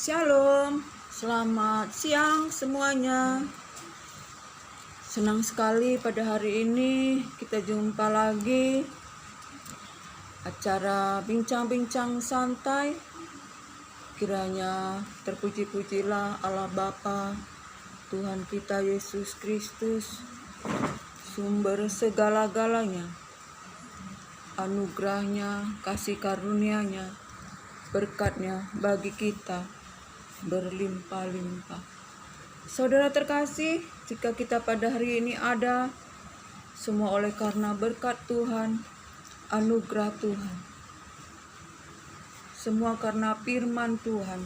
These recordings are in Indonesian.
Shalom, selamat siang semuanya. Senang sekali pada hari ini kita jumpa lagi acara bincang-bincang santai. Kiranya terpuji-pujilah Allah Bapa, Tuhan kita Yesus Kristus, sumber segala-galanya, anugerahnya, kasih karunia-Nya, berkatnya bagi kita berlimpah-limpah. Saudara terkasih, jika kita pada hari ini ada, semua oleh karena berkat Tuhan, anugerah Tuhan. Semua karena firman Tuhan.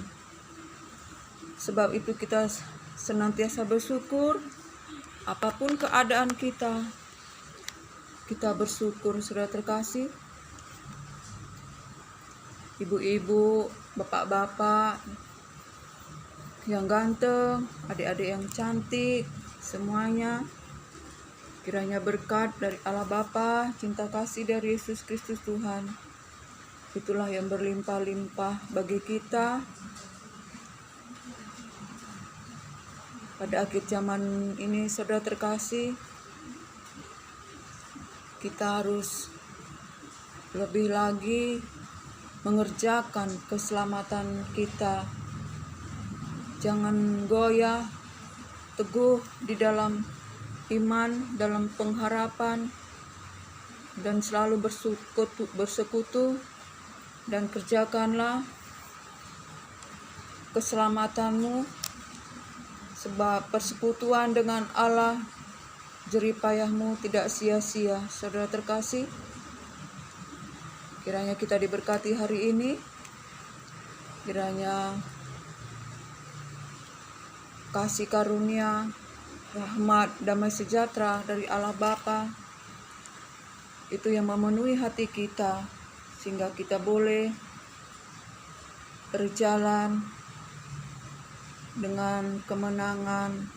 Sebab itu kita senantiasa bersyukur, apapun keadaan kita bersyukur. Saudara terkasih, ibu-ibu, bapak-bapak yang ganteng, adik-adik yang cantik, semuanya kiranya berkat dari Allah Bapa, cinta kasih dari Yesus Kristus Tuhan, itulah yang berlimpah-limpah bagi kita pada akhir zaman ini. Saudara terkasih, kita harus lebih lagi mengerjakan keselamatan kita. Jangan goyah, teguh di dalam iman, dalam pengharapan, dan selalu bersekutu, dan kerjakanlah keselamatanmu, sebab persekutuan dengan Allah, jeripayahmu tidak sia-sia. Saudara terkasih, kiranya kita diberkati hari ini, kiranya kasih karunia, rahmat, damai sejahtera dari Allah Bapa itu yang memenuhi hati kita, sehingga kita boleh berjalan dengan kemenangan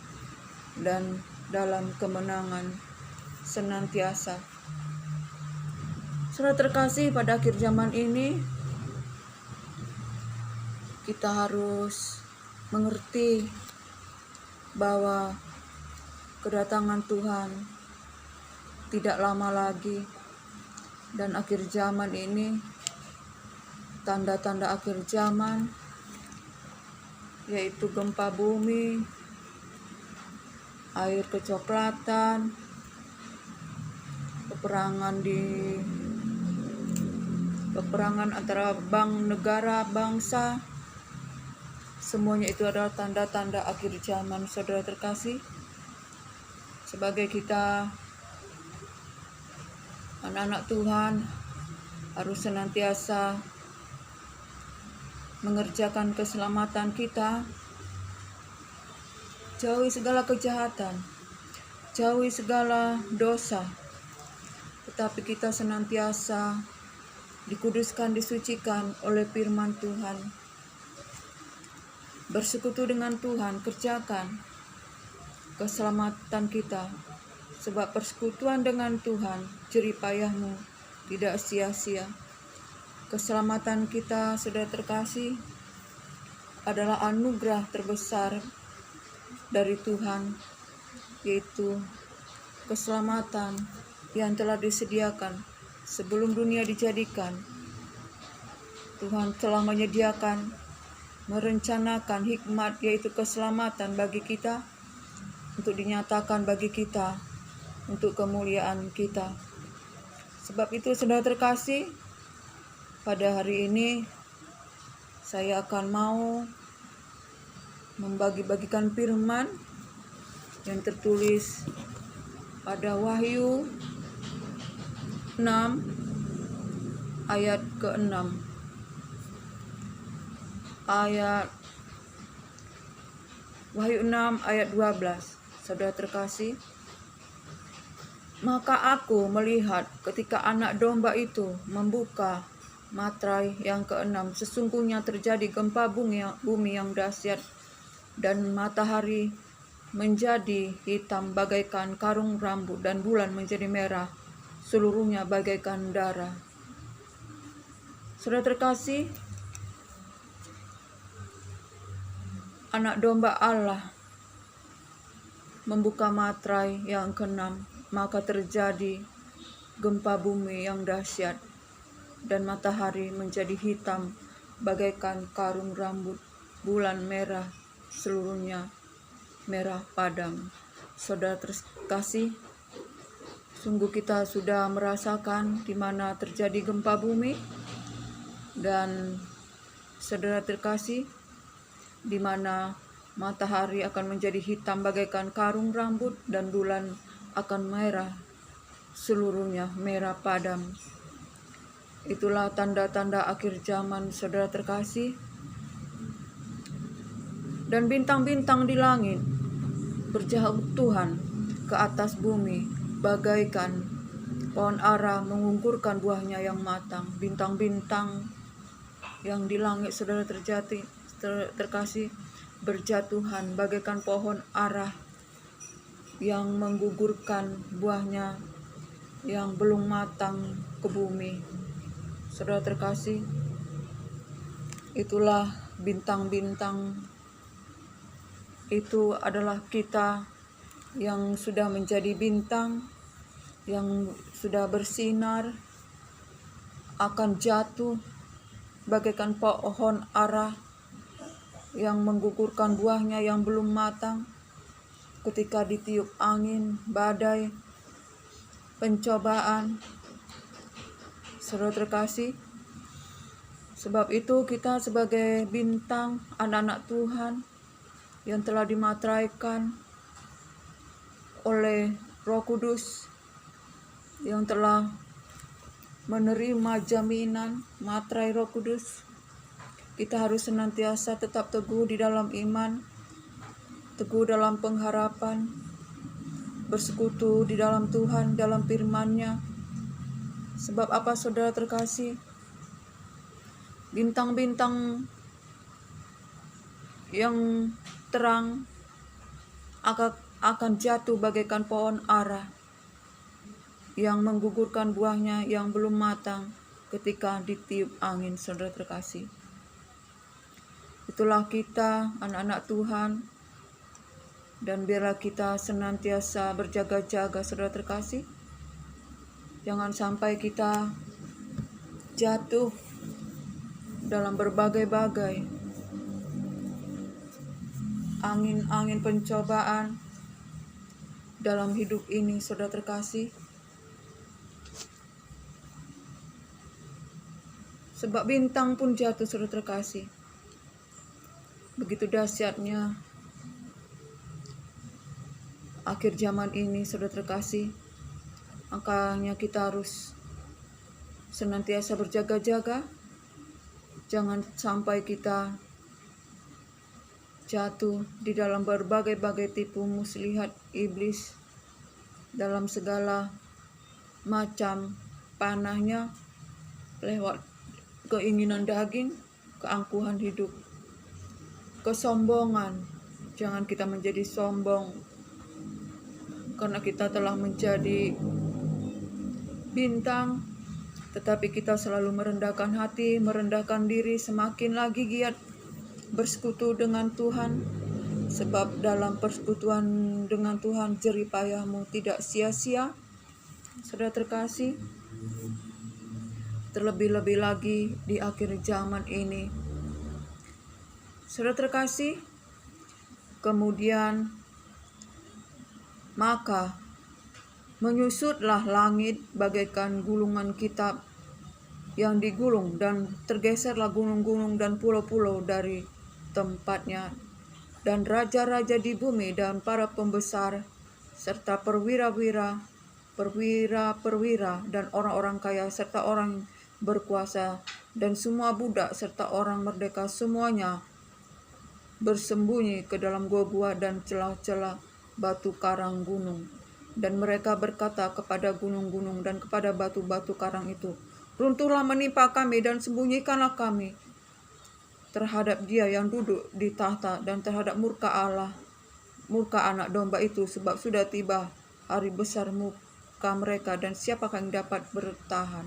dan dalam kemenangan senantiasa. Saudara terkasih, pada akhir zaman ini kita harus mengerti bahwa kedatangan Tuhan tidak lama lagi, dan akhir zaman ini, tanda-tanda akhir zaman yaitu gempa bumi, air kecoklatan, peperangan antara negara bangsa. Semuanya itu adalah tanda-tanda akhir zaman. Saudara terkasih, sebagai kita anak-anak Tuhan harus senantiasa mengerjakan keselamatan kita, jauhi segala kejahatan, jauhi segala dosa, tetapi kita senantiasa dikuduskan, disucikan oleh firman Tuhan. Bersekutu dengan Tuhan, kerjakan keselamatan kita, sebab persekutuan dengan Tuhan, jeripayahmu tidak sia-sia. Keselamatan kita, saudara terkasih, adalah anugerah terbesar dari Tuhan, yaitu keselamatan yang telah disediakan sebelum dunia dijadikan. Tuhan telah menyediakan, merencanakan hikmat, yaitu keselamatan bagi kita, untuk dinyatakan bagi kita, untuk kemuliaan kita. Sebab itu, saudara terkasih, pada hari ini saya akan mau membagi-bagikan firman yang tertulis pada Wahyu 6 ayat ke-6. Wahyu 6 ayat 12. Saudara terkasih, maka aku melihat ketika anak domba itu membuka materai yang ke-6, sesungguhnya terjadi gempa bumi yang dahsyat, dan matahari menjadi hitam bagaikan karung rambut, dan bulan menjadi merah, seluruhnya bagaikan darah. Saudara terkasih, anak domba Allah membuka materai yang keenam, maka terjadi gempa bumi yang dahsyat, dan matahari menjadi hitam bagaikan karung rambut, bulan merah seluruhnya merah padam. Saudara terkasih, sungguh kita sudah merasakan di mana terjadi gempa bumi, dan saudara terkasih, di mana matahari akan menjadi hitam bagaikan karung rambut dan bulan akan merah seluruhnya merah padam. Itulah tanda-tanda akhir zaman, saudara terkasih. Dan bintang-bintang di langit berjatuhan ke atas bumi bagaikan pohon ara mengumpulkan buahnya yang matang. Bintang-bintang yang di langit, saudara terkasih, berjatuhan bagaikan pohon ara yang menggugurkan buahnya yang belum matang ke bumi. Saudara terkasih, itulah bintang-bintang. Itu adalah kita yang sudah menjadi bintang, yang sudah bersinar, akan jatuh bagaikan pohon ara yang menggugurkan buahnya yang belum matang ketika ditiup angin, badai, pencobaan. Saudara terkasih, sebab itu kita sebagai bintang, anak-anak Tuhan yang telah dimateraikan oleh Roh Kudus, yang telah menerima jaminan materai Roh Kudus, kita harus senantiasa tetap teguh di dalam iman, teguh dalam pengharapan, bersekutu di dalam Tuhan, dalam firman-Nya. Sebab apa, saudara terkasih? Bintang-bintang yang terang akan jatuh bagaikan pohon ara yang menggugurkan buahnya yang belum matang ketika ditiup angin, saudara terkasih. Itulah kita, anak-anak Tuhan, dan biarlah kita senantiasa berjaga-jaga, saudara terkasih. Jangan sampai kita jatuh dalam berbagai-bagai angin-angin pencobaan dalam hidup ini, saudara terkasih. Sebab bintang pun jatuh, saudara terkasih. Begitu dahsyatnya akhir zaman ini, saudara terkasih. Makanya kita harus senantiasa berjaga-jaga. Jangan sampai kita jatuh di dalam berbagai-bagai tipu muslihat iblis, dalam segala macam panahnya, lewat keinginan daging, keangkuhan hidup, kesombongan. Jangan kita menjadi sombong, karena kita telah menjadi bintang, tetapi kita selalu merendahkan hati, merendahkan diri, semakin lagi giat bersekutu dengan Tuhan. Sebab dalam persekutuan dengan Tuhan, jerih payahmu tidak sia-sia, saudara terkasih. Terlebih-lebih lagi di akhir zaman ini, saudara terkasih. Kemudian maka menyusutlah langit bagaikan gulungan kitab yang digulung, dan tergeserlah gunung-gunung dan pulau-pulau dari tempatnya, dan raja-raja di bumi dan para pembesar serta perwira-wira dan orang-orang kaya serta orang berkuasa dan semua budak serta orang merdeka, semuanya bersembunyi ke dalam gua-gua dan celah-celah batu karang gunung. Dan mereka berkata kepada gunung-gunung dan kepada batu-batu karang itu, runtuhlah menimpa kami dan sembunyikanlah kami terhadap Dia yang duduk di tahta dan terhadap murka Allah, murka anak domba itu, sebab sudah tiba hari besar murka mereka, dan siapakah yang dapat bertahan?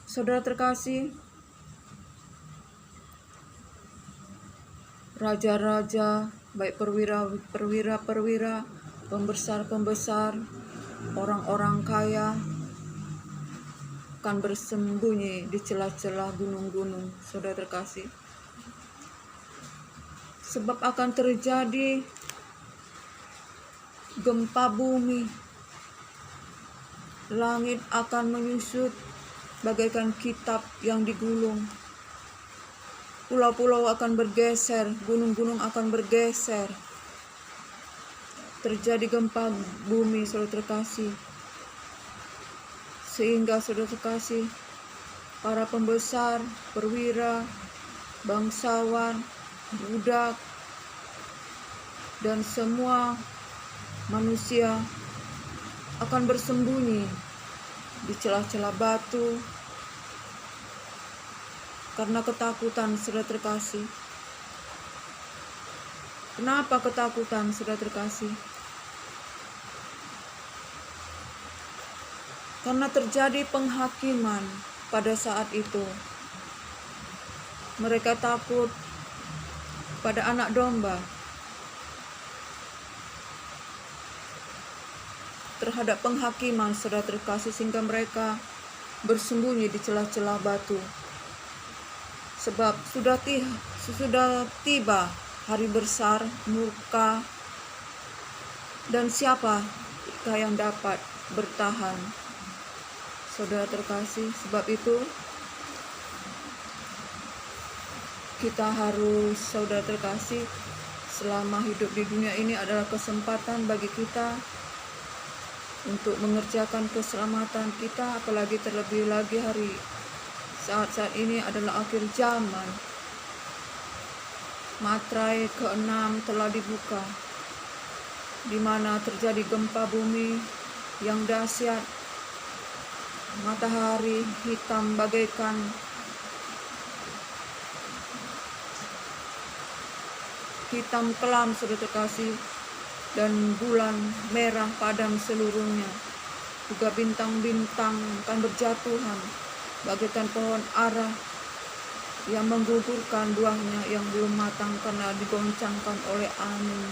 Saudara terkasih, raja-raja, baik perwira-perwira, pembesar-pembesar, orang-orang kaya akan bersembunyi di celah-celah gunung-gunung, saudara terkasih. Sebab akan terjadi gempa bumi, langit akan menyusut bagaikan kitab yang digulung. Pulau-pulau akan bergeser, gunung-gunung akan bergeser. Terjadi gempa bumi, saudara terkasih. Sehingga saudara terkasih, para pembesar, perwira, bangsawan, budak, dan semua manusia akan bersembunyi di celah-celah batu karena ketakutan, saudara terkasih. Kenapa ketakutan, saudara terkasih? Karena terjadi penghakiman pada saat itu. Mereka takut pada anak domba, terhadap penghakiman, saudara terkasih, sehingga mereka bersembunyi di celah-celah batu. Sebab sudah tiba hari besar murka, dan siapa yang dapat bertahan, saudara terkasih? Sebab itu kita harus, saudara terkasih, selama hidup di dunia ini adalah kesempatan bagi kita untuk mengerjakan keselamatan kita, apalagi terlebih lagi saat-saat ini adalah akhir zaman. Materai ke-6 telah dibuka, di mana terjadi gempa bumi yang dahsyat. Matahari hitam bagaikan hitam kelam, saudara terkasih, dan bulan merah padam seluruhnya. Juga bintang-bintang akan berjatuhan bagaikan pohon ara yang menggugurkan buahnya yang belum matang karena digoncangkan oleh angin.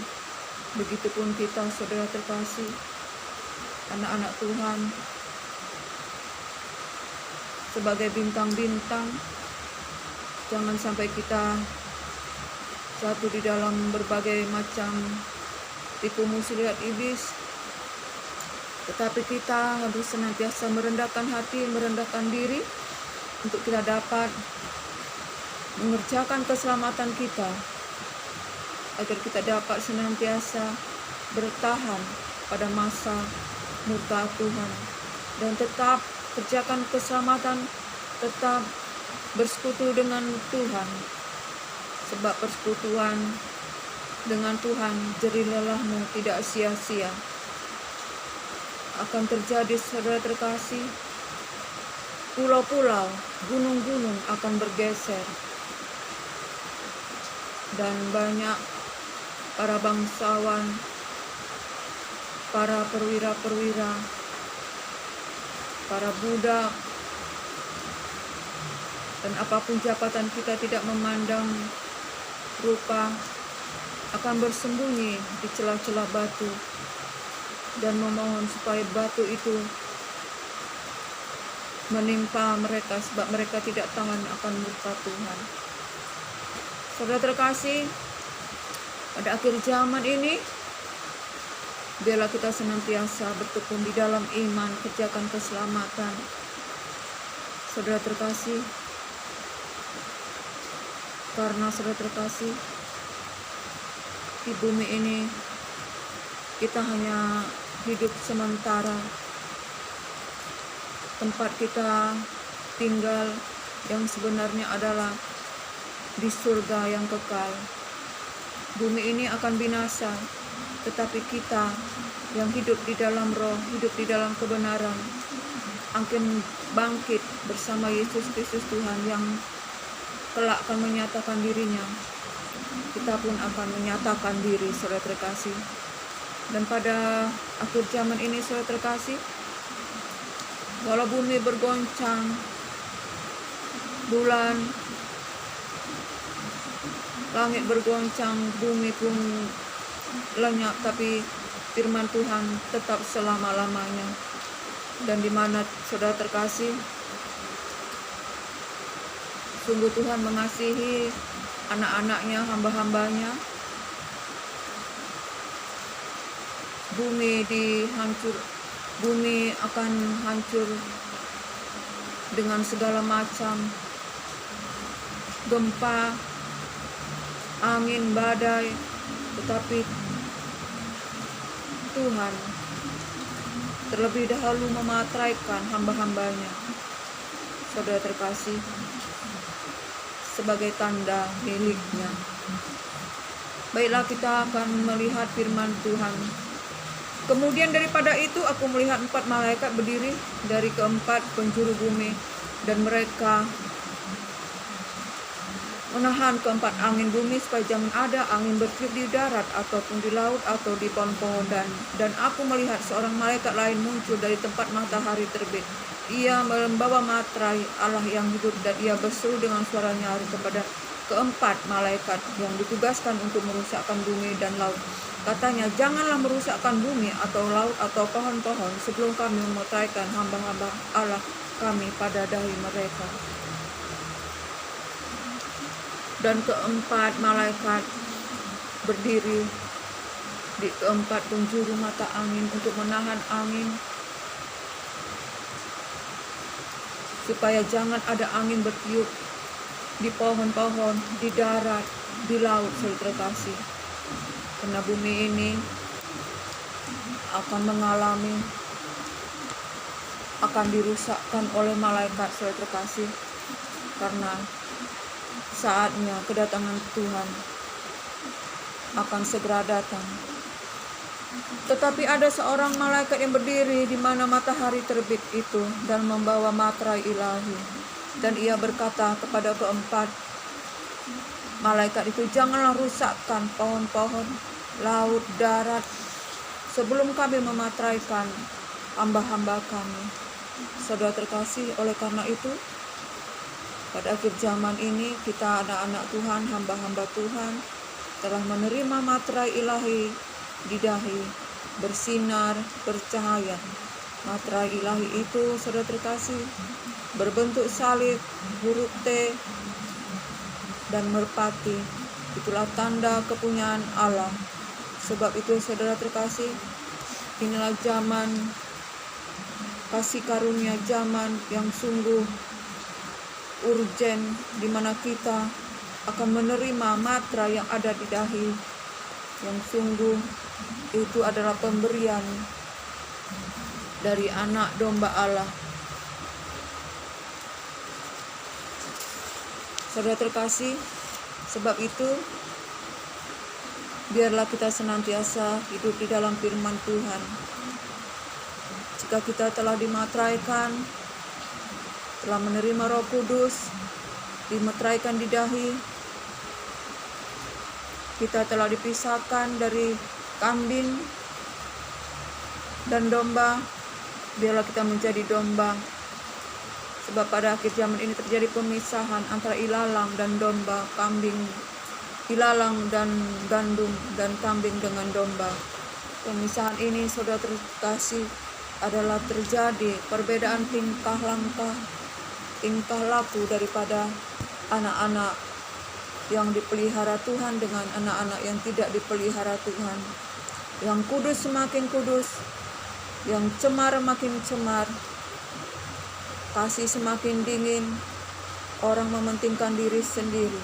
Begitupun kita, saudara terkasih, anak-anak Tuhan, sebagai bintang-bintang, jangan sampai kita jatuh di dalam berbagai macam tipu muslihat iblis, tetapi kita harus senantiasa merendahkan hati, merendahkan diri, untuk kita dapat mengerjakan keselamatan kita, agar kita dapat senantiasa bertahan pada masa murka Tuhan, dan tetap kerjakan keselamatan, tetap bersekutu dengan Tuhan. Sebab persekutuan dengan Tuhan, jerih lelahmu tidak sia-sia. Akan terjadi, saudara terkasih, pulau-pulau, gunung-gunung akan bergeser, dan banyak para bangsawan, para perwira-perwira, para budak, dan apapun jabatan kita tidak memandang rupa, akan bersembunyi di celah-celah batu dan memohon supaya batu itu menimpa mereka, sebab mereka tidak tahan akan murka Tuhan. Saudara terkasih, pada akhir zaman ini, biarlah kita senantiasa bertekun di dalam iman, kerjakan keselamatan. Saudara terkasih, karena saudara terkasih, di bumi ini kita hanya hidup sementara. Tempat kita tinggal yang sebenarnya adalah di surga yang kekal. Bumi ini akan binasa, tetapi kita yang hidup di dalam roh, hidup di dalam kebenaran, akan bangkit bersama Yesus Kristus Tuhan yang kelak akan menyatakan dirinya. Kita pun akan menyatakan diri, saudara terkasih. Dan pada akhir zaman ini, saudara terkasih, walau bumi bergoncang, bulan langit bergoncang, bumi pun lenyap, tapi firman Tuhan tetap selama-lamanya. Dan di mana saudara terkasih, sungguh Tuhan mengasihi anak-anaknya, hamba-hambanya. Bumi akan hancur dengan segala macam gempa, angin, badai, tetapi Tuhan terlebih dahulu memateraikan hamba-hambanya, saudara terkasih, sebagai tanda miliknya. Baiklah, kita akan melihat firman Tuhan. Kemudian daripada itu aku melihat 4 malaikat berdiri dari keempat penjuru bumi, dan mereka menahan keempat angin bumi supaya jangan ada angin bertiup di darat ataupun di laut atau di pohon-pohon. Dan aku melihat seorang malaikat lain muncul dari tempat matahari terbit. Ia membawa materai Allah yang hidup, dan ia berseru dengan suara nyaring kepada keempat malaikat yang ditugaskan untuk merusakkan bumi dan laut. Katanya, janganlah merusakkan bumi atau laut atau pohon-pohon sebelum kami memeteraikan hamba-hamba Allah kami pada dahi mereka. Dan keempat malaikat berdiri di keempat penjuru mata angin untuk menahan angin, supaya jangan ada angin bertiup di pohon-pohon, di darat, di laut, saudara terkasih. Karena bumi ini akan dirusakkan oleh malaikat, saudara terkasih, karena saatnya kedatangan Tuhan akan segera datang. Tetapi ada seorang malaikat yang berdiri di mana matahari terbit itu dan membawa materai ilahi. Dan ia berkata kepada keempat malaikat itu, janganlah rusakkan pohon-pohon, laut, darat sebelum kami memateraikan hamba-hamba kami. Saudara terkasih, oleh karena itu pada akhir zaman ini kita anak-anak Tuhan, hamba-hamba Tuhan telah menerima materai ilahi di dahi, bersinar, bercahaya. Materai ilahi itu, saudara terkasih, berbentuk salib, huruf T, dan merpati. Itulah tanda kepunyaan Allah. Sebab itu, saudara terkasih, inilah zaman kasih karunia, zaman yang sungguh urgen, di mana kita akan menerima materai yang ada di dahi, yang sungguh itu adalah pemberian dari anak domba Allah. Saudara terkasih, sebab itu biarlah kita senantiasa hidup di dalam firman Tuhan. Jika kita telah dimateraikan, telah menerima Roh Kudus, dimeteraikan di dahi, kita telah dipisahkan dari kambing dan domba, biarlah kita menjadi domba. Sebab pada akhir zaman ini terjadi pemisahan antara ilalang dan domba, kambing, ilalang dan gandum, dan kambing dengan domba. Pemisahan ini, saudara terkasih, adalah terjadi perbedaan tingkah laku daripada anak-anak yang dipelihara Tuhan dengan anak-anak yang tidak dipelihara Tuhan. Yang kudus semakin kudus, yang cemar makin cemar, kasih semakin dingin, orang mementingkan diri sendiri.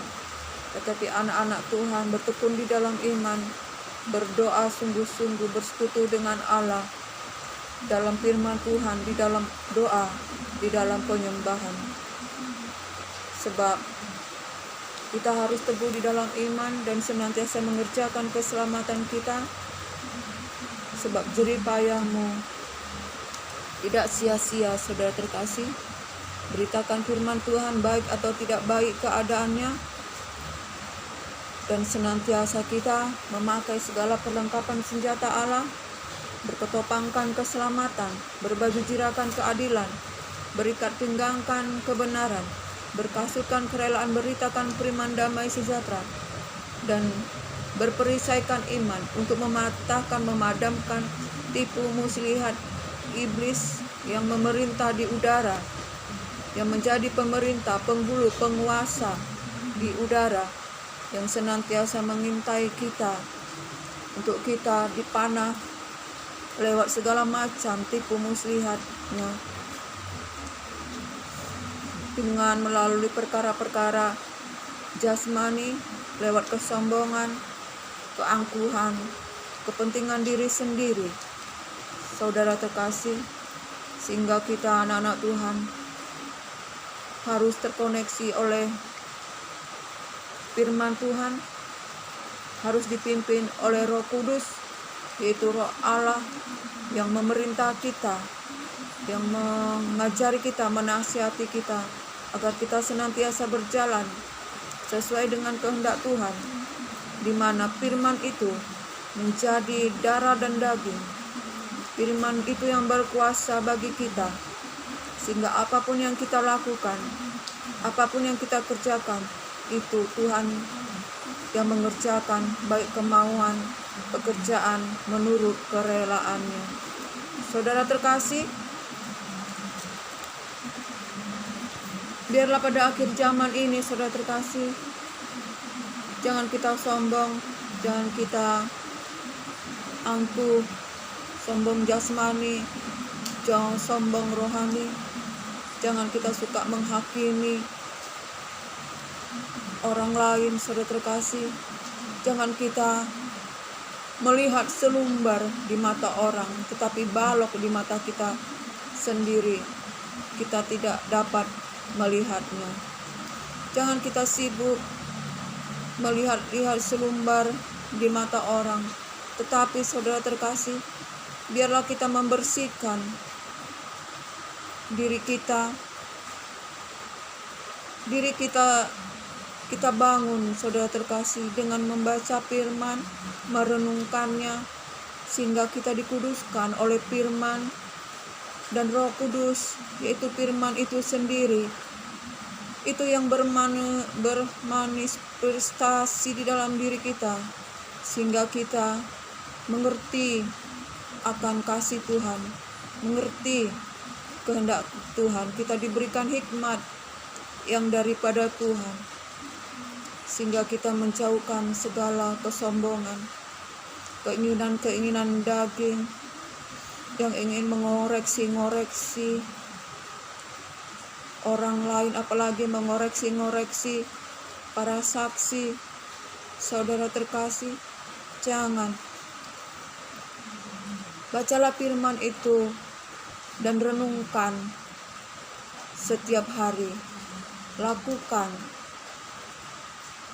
Tetapi anak-anak Tuhan bertekun di dalam iman, berdoa sungguh-sungguh, bersekutu dengan Allah dalam firman Tuhan, di dalam doa, di dalam penyembahan. Sebab kita harus teguh di dalam iman dan senantiasa mengerjakan keselamatan kita. Sebab jerih payahmu tidak sia-sia, saudara terkasih. Beritakan firman Tuhan, baik atau tidak baik keadaannya, dan senantiasa kita memakai segala perlengkapan senjata Allah, berketopangkan keselamatan, berbaju jirakan keadilan, berikat pinggangkan kebenaran, berkasutkan kerelaan, beritakan firman damai sejahtera, dan berperisaikan iman untuk memadamkan tipu muslihat iblis yang memerintah di udara, yang menjadi pemerintah, penghulu, penguasa di udara, yang senantiasa mengintai kita untuk kita dipanah lewat segala macam tipu muslihatnya, dengan melalui perkara-perkara jasmani, lewat kesombongan, keangkuhan, kepentingan diri sendiri. Saudara terkasih, sehingga kita anak-anak Tuhan harus terkoneksi oleh firman Tuhan, harus dipimpin oleh Roh Kudus, yaitu Roh Allah yang memerintah kita, yang mengajari kita, menasihati kita, agar kita senantiasa berjalan sesuai dengan kehendak Tuhan, di mana firman itu menjadi darah dan daging. Firman itu yang berkuasa bagi kita, sehingga apapun yang kita lakukan, apapun yang kita kerjakan, itu Tuhan yang mengerjakan, baik kemauan, pekerjaan menurut kerelaannya. Saudara terkasih, biarlah pada akhir zaman ini, saudara terkasih, jangan kita sombong, jangan kita angkuh, sombong jasmani, jangan sombong rohani, jangan kita suka menghakimi orang lain, saudara terkasih. Jangan kita melihat selumbar di mata orang, tetapi balok di mata kita sendiri, kita tidak dapat melihatnya. Jangan kita sibuk melihat-lihat selumbar di mata orang, tetapi saudara terkasih, biarlah kita membersihkan diri kita, kita bangun, saudara terkasih, dengan membaca firman, merenungkannya, sehingga kita dikuduskan oleh firman dan Roh Kudus, yaitu firman itu sendiri, itu yang bermanifestasi di dalam diri kita, sehingga kita mengerti akan kasih Tuhan, mengerti kehendak Tuhan. Kita diberikan hikmat yang daripada Tuhan, sehingga kita menjauhkan segala kesombongan, keinginan-keinginan daging yang ingin mengoreksi orang lain, apalagi mengoreksi para saksi. Saudara terkasih, jangan. Bacalah firman itu dan renungkan setiap hari. Lakukan,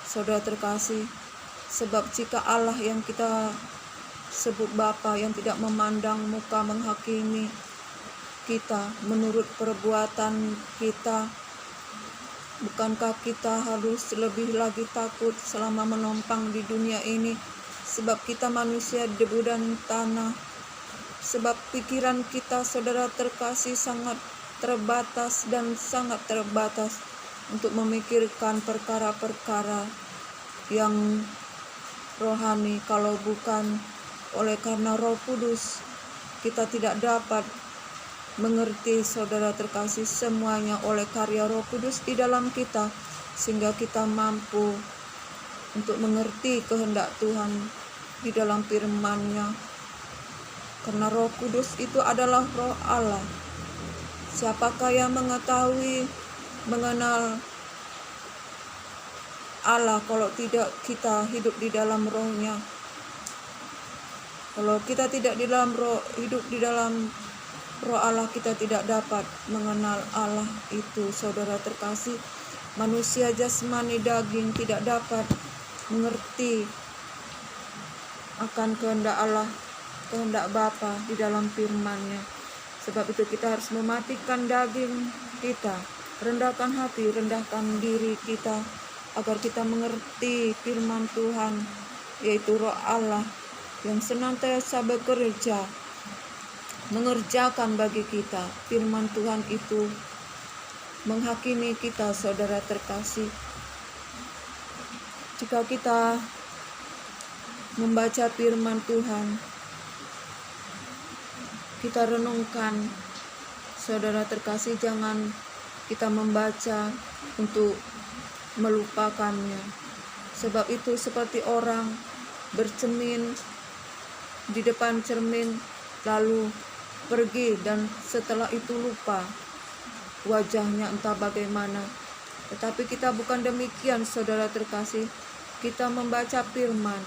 saudara terkasih, sebab jika Allah yang kita sebut Bapa, yang tidak memandang muka, menghakimi kita menurut perbuatan kita, bukankah kita harus lebih lagi takut selama menumpang di dunia ini? Sebab kita manusia debu dan tanah. Sebab pikiran kita, saudara terkasih, sangat terbatas dan sangat terbatas untuk memikirkan perkara-perkara yang rohani. Kalau bukan oleh karena Roh Kudus, kita tidak dapat mengerti, saudara terkasih, semuanya oleh karya Roh Kudus di dalam kita, sehingga kita mampu untuk mengerti kehendak Tuhan di dalam firman-Nya. Karena Roh Kudus itu adalah Roh Allah. Siapakah yang mengetahui, mengenal Allah kalau tidak kita hidup di dalam Roh-Nya? Kalau kita tidak di dalam Roh, hidup di dalam Roh Allah, kita tidak dapat mengenal Allah itu, saudara terkasih. Manusia jasmani daging tidak dapat mengerti akan kehendak Allah, kehendak Bapa di dalam firman-Nya. Sebab itu kita harus mematikan daging kita, rendahkan hati, rendahkan diri kita, agar kita mengerti firman Tuhan, yaitu Roh Allah yang senantiasa bekerja, mengerjakan bagi kita. Firman Tuhan itu menghakimi kita, saudara terkasih. Jika kita membaca firman Tuhan, kita renungkan, saudara terkasih, jangan kita membaca untuk melupakannya. Sebab itu seperti orang bercermin di depan cermin lalu pergi dan setelah itu lupa wajahnya entah bagaimana. Tetapi kita bukan demikian, saudara terkasih. Kita membaca firman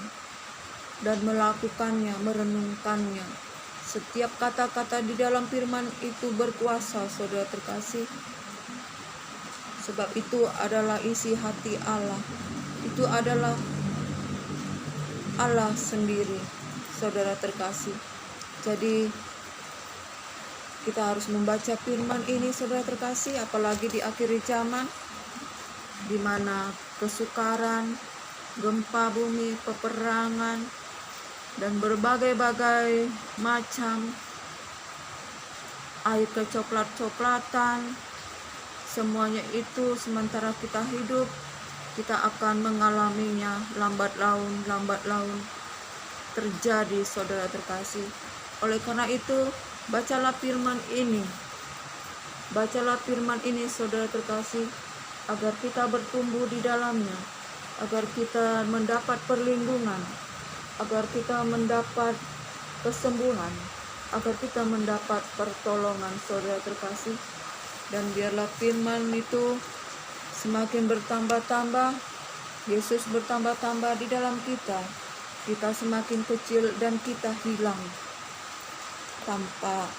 dan melakukannya, merenungkannya. Setiap kata-kata di dalam firman itu berkuasa, saudara terkasih. Sebab itu adalah isi hati Allah. Itu adalah Allah sendiri, saudara terkasih. Jadi kita harus membaca firman ini, saudara terkasih, apalagi di akhir zaman, di mana kesukaran, gempa bumi, peperangan, dan berbagai-bagai macam air kecoklat-coklatan, semuanya itu sementara kita hidup, kita akan mengalaminya lambat laun terjadi, saudara terkasih. Oleh karena itu, bacalah firman ini. Bacalah firman ini, saudara terkasih, agar kita bertumbuh di dalamnya, agar kita mendapat perlindungan, agar kita mendapat kesembuhan, agar kita mendapat pertolongan, saudara terkasih. Dan biarlah firman itu semakin bertambah-tambah, Yesus bertambah-tambah di dalam kita semakin kecil dan kita hilang tanpa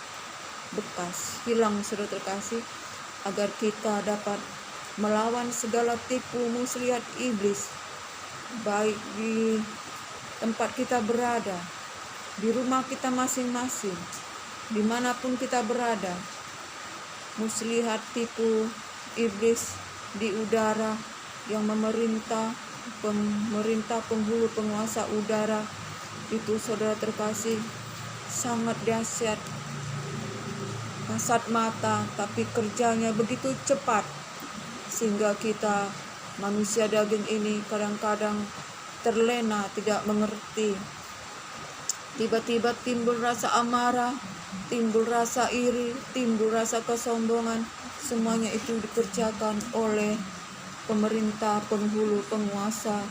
bekas, hilang, saudara terkasih, agar kita dapat melawan segala tipu muslihat iblis, baik di tempat kita berada, di rumah kita masing-masing, dimanapun kita berada. Muslihat tipu iblis di udara yang memerintah penghulu penguasa udara itu, saudara terkasih, sangat dahsyat, kasat mata, tapi kerjanya begitu cepat sehingga kita manusia daging ini kadang-kadang terlena, tidak mengerti. Tiba-tiba timbul rasa amarah, timbul rasa iri, timbul rasa kesombongan. Semuanya itu dikerjakan oleh pemerintah, penghulu, penguasa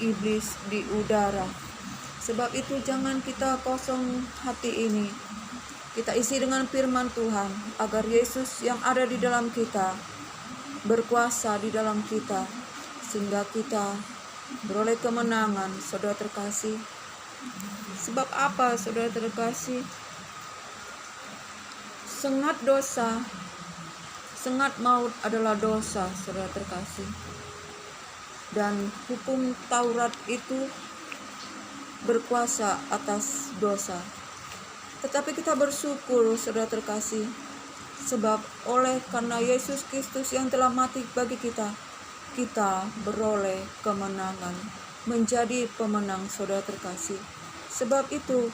iblis di udara. Sebab itu jangan kita kosong hati ini. Kita isi dengan firman Tuhan, agar Yesus yang ada di dalam kita berkuasa di dalam kita, sehingga kita beroleh kemenangan, saudara terkasih. Sebab apa, saudara terkasih? Sengat dosa, sengat maut adalah dosa, saudara terkasih. Dan hukum Taurat itu berkuasa atas dosa. Tetapi kita bersyukur, saudara terkasih, sebab oleh karena Yesus Kristus yang telah mati bagi kita, kita beroleh kemenangan, menjadi pemenang, saudara terkasih. Sebab itu,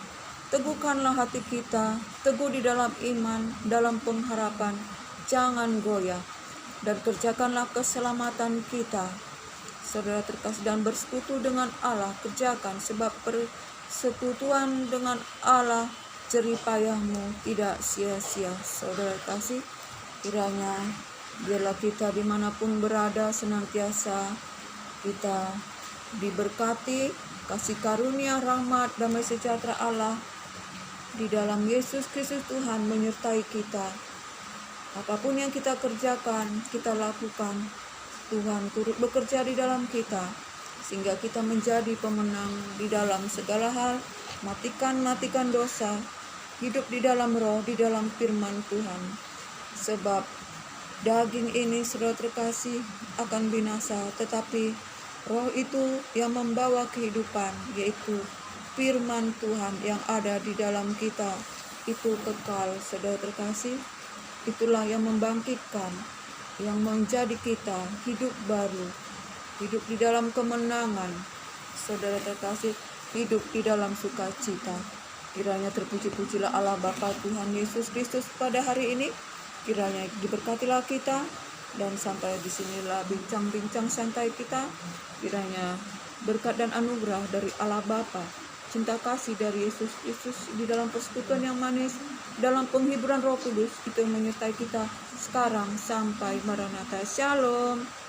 teguhkanlah hati kita, teguh di dalam iman, dalam pengharapan, jangan goyah, dan kerjakanlah keselamatan kita, saudara terkasih, dan bersekutu dengan Allah, kerjakan, sebab persekutuan dengan Allah jerih payahmu tidak sia-sia, saudara kasih. Kiranya biarlah kita dimanapun berada senantiasa kita diberkati kasih karunia, rahmat, damai sejahtera Allah di dalam Yesus Kristus Tuhan menyertai kita. Apapun yang kita kerjakan, kita lakukan, Tuhan turut bekerja di dalam kita, sehingga kita menjadi pemenang di dalam segala hal. Matikan dosa, hidup di dalam roh, di dalam firman Tuhan. Sebab daging ini, saudara terkasih, akan binasa, tetapi roh itu yang membawa kehidupan, yaitu firman Tuhan yang ada di dalam kita, itu kekal, saudara terkasih. Itulah yang membangkitkan, yang menjadi kita hidup baru, hidup di dalam kemenangan, saudara terkasih, hidup di dalam sukacita. Kiranya terpuji-pujilah Allah Bapa Tuhan Yesus Kristus pada hari ini. Kiranya diberkatilah kita Dan sampai disinilah bincang-bincang santai kita. Kiranya berkat dan anugerah dari Allah Bapa, cinta kasih dari Yesus Kristus di dalam persekutuan yang manis, dalam penghiburan Roh Kudus itu menyertai kita sekarang sampai Maranatha. Shalom.